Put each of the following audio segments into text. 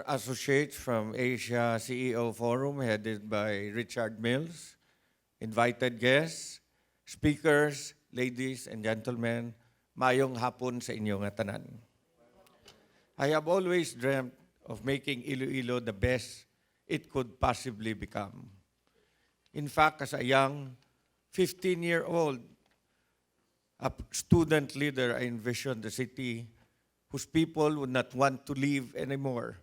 associates from Asia CEO Forum headed by Richard Mills, invited guests, speakers, ladies and gentlemen, mayong hapon sa inyong tanan. I have always dreamt of making IloIlo the best it could possibly become. In fact, as a young 15-year-old, a student leader, I envisioned the city whose people would not want to leave anymore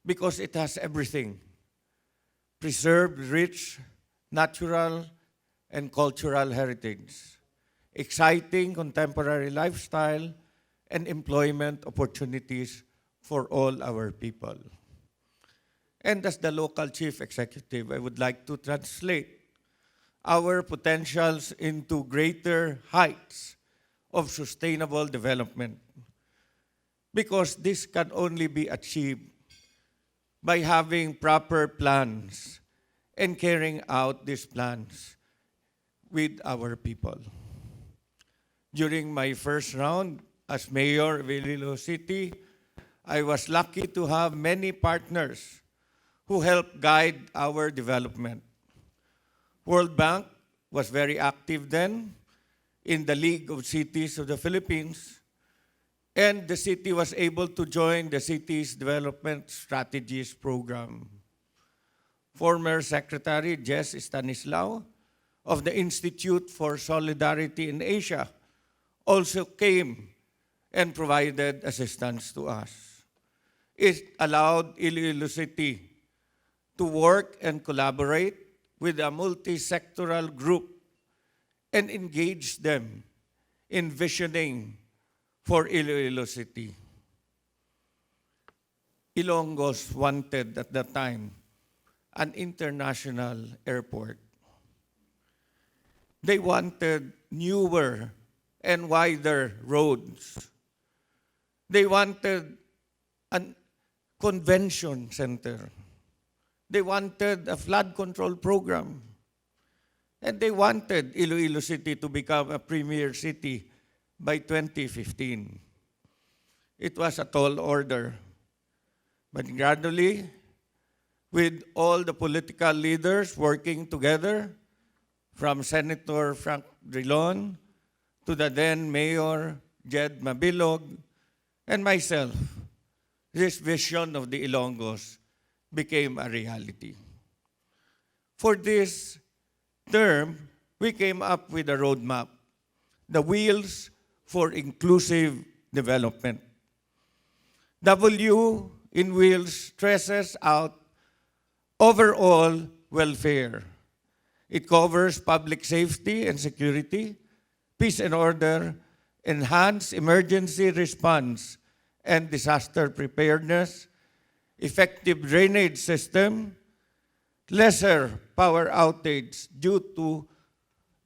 because it has everything. Preserved, rich, natural, and cultural heritage, exciting contemporary lifestyle, and employment opportunities for all our people. And as the local chief executive, I would like to translate our potentials into greater heights of sustainable development, because this can only be achieved by having proper plans and carrying out these plans with our people. During my first round as mayor of IloIlo City, I was lucky to have many partners who helped guide our development. World Bank was very active then in the League of Cities of the Philippines, and the city was able to join the Cities Development Strategies Program. Former Secretary Jess Stanislao of the Institute for Solidarity in Asia also came and provided assistance to us. It allowed IloIlo City to work and collaborate with a multi-sectoral group and engage them in visioning for IloIlo City. Ilonggos wanted at that time an international airport. They wanted newer and wider roads. They wanted a convention center. They wanted a flood control program. And they wanted IloIlo City to become a premier city by 2015. It was a tall order. But gradually, with all the political leaders working together, from Senator Frank Drilon to the then Mayor Jed Mabilog and myself, this vision of the Ilonggos became a reality. For this term, we came up with a roadmap, the Wheels for Inclusive Development. W in Wheels stresses out overall welfare. It covers public safety and security, peace and order, enhanced emergency response and disaster preparedness, effective drainage system, lesser power outage due to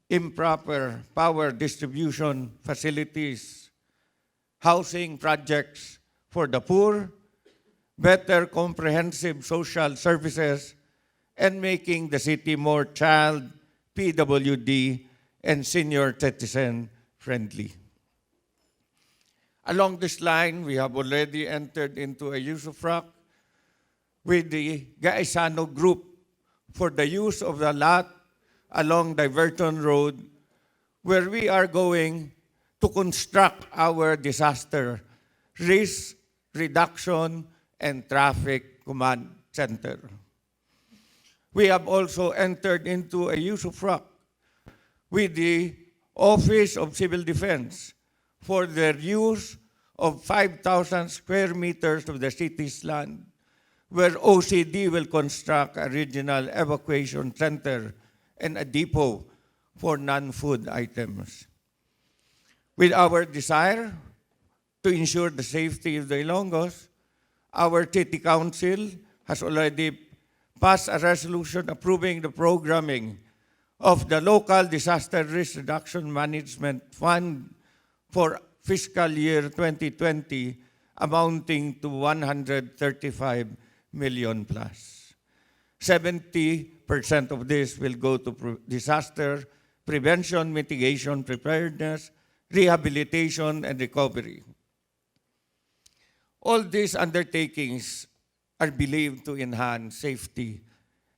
improper power distribution facilities, housing projects for the poor, better comprehensive social services, and making the city more child, PWD, and senior citizen friendly. Along this line, we have already entered into a usufruct with the Gaisano Group for the use of the lot along Diverton Road, where we are going to construct our disaster risk reduction and traffic command center. We have also entered into a usufruct with the Office of Civil Defense for their use of 5,000 square meters of the city's land, where OCD will construct a regional evacuation center and a depot for non-food items. With our desire to ensure the safety of the Ilonggos, our City Council has already passed a resolution approving the programming of the Local Disaster Risk Reduction Management Fund for fiscal year 2020 amounting to 135 million plus. 70% of this will go to disaster prevention, mitigation, preparedness, rehabilitation, and recovery. All these undertakings are believed to enhance safety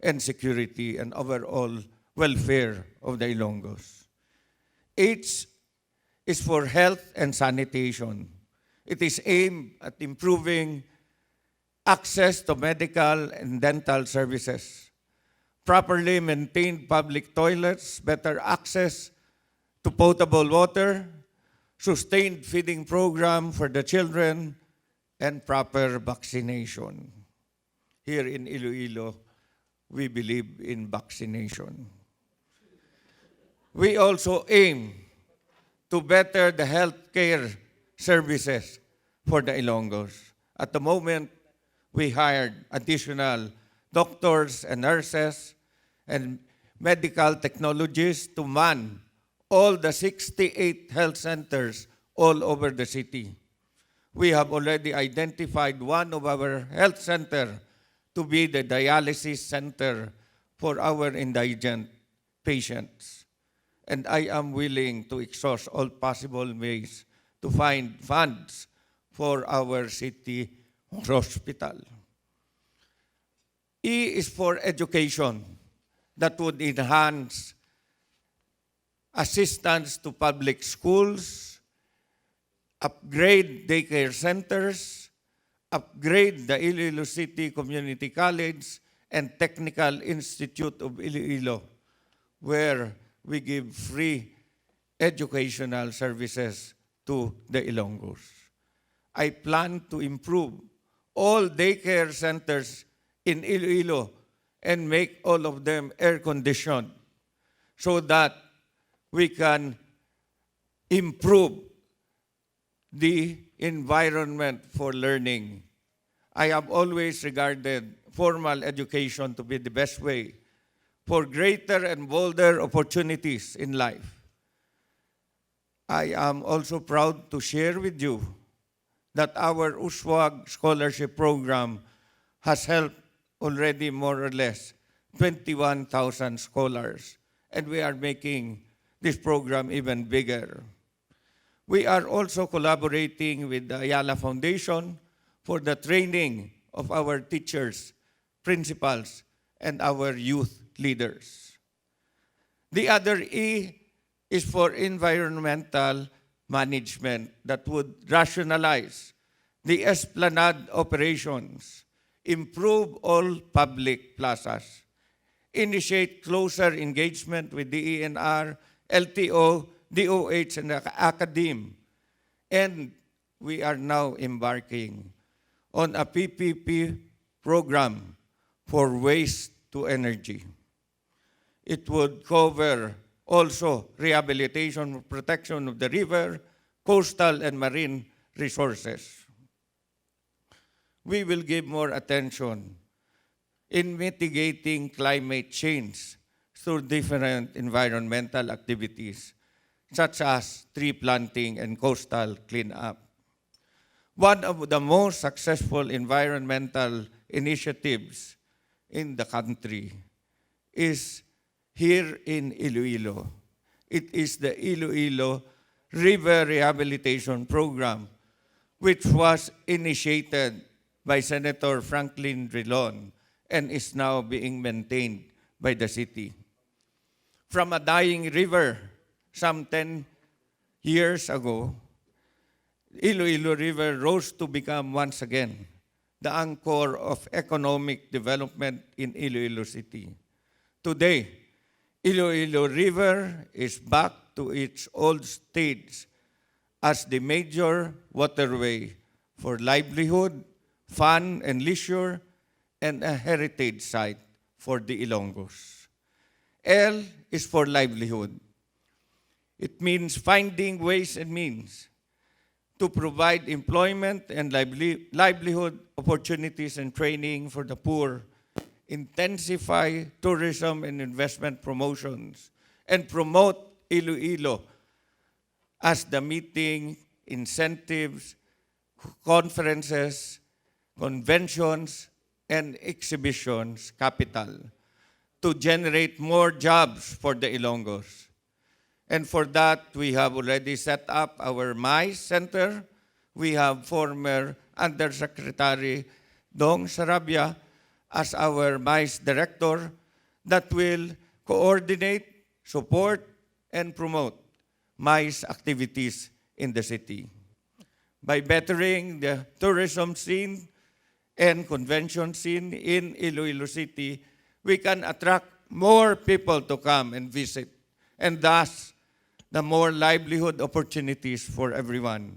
and security and overall welfare of the Ilonggos. H is for health and sanitation. It is aimed at improving access to medical and dental services, properly maintained public toilets, better access to potable water, sustained feeding program for the children, and proper vaccination. Here in Iloilo, we believe in vaccination. We also aim to better the healthcare services for the Ilonggos. At the moment, we hired additional doctors and nurses and medical technologists to man all the 68 health centers all over the city. We have already identified one of our health center to be the dialysis center for our indigent patients. And I am willing to exhaust all possible ways to find funds for our city hospital. E is for education that would enhance assistance to public schools, upgrade daycare centers, upgrade the Iloilo City Community College and Technical Institute of Iloilo, where we give free educational services to the Ilonggos. I plan to improve all daycare centers in Iloilo and make all of them air-conditioned so that we can improve the environment for learning. I have always regarded formal education to be the best way for greater and bolder opportunities in life. I am also proud to share with you that our USWAG scholarship program has helped already more or less 21,000 scholars, and we are making this program even bigger. We are also collaborating with the Ayala Foundation for the training of our teachers, principals, and our youth leaders. The other E is for environmental management that would rationalize the esplanade operations, improve all public plazas, initiate closer engagement with the ENR, LTO, DOH, and the academe. And we are now embarking on a PPP program for waste to energy. It would cover also rehabilitation, protection of the river, coastal and marine resources. We will give more attention in mitigating climate change through different environmental activities, such as tree planting and coastal cleanup. One of the most successful environmental initiatives in the country is here in Iloilo. It is the IloIlo River Rehabilitation Program, which was initiated by Senator Franklin Drilon and is now being maintained by the city. From a dying river some 10 years ago, IloIlo River rose to become once again the anchor of economic development in Iloilo City. Today, IloIlo River is back to its old stage as the major waterway for livelihood, fun and leisure, and a heritage site for the Ilonggos. L is for livelihood. It means finding ways and means to provide employment and livelihood opportunities and training for the poor, intensify tourism and investment promotions, and promote IloIlo as the meeting, incentives, conferences, conventions, and exhibitions capital to generate more jobs for the Ilonggos. And for that, we have already set up our MICE Center. We have former Undersecretary Dong Sarabia as our MICE Director that will coordinate, support, and promote MICE activities in the city. By bettering the tourism scene and convention scene in Iloilo City, we can attract more people to come and visit, and thus the more livelihood opportunities for everyone.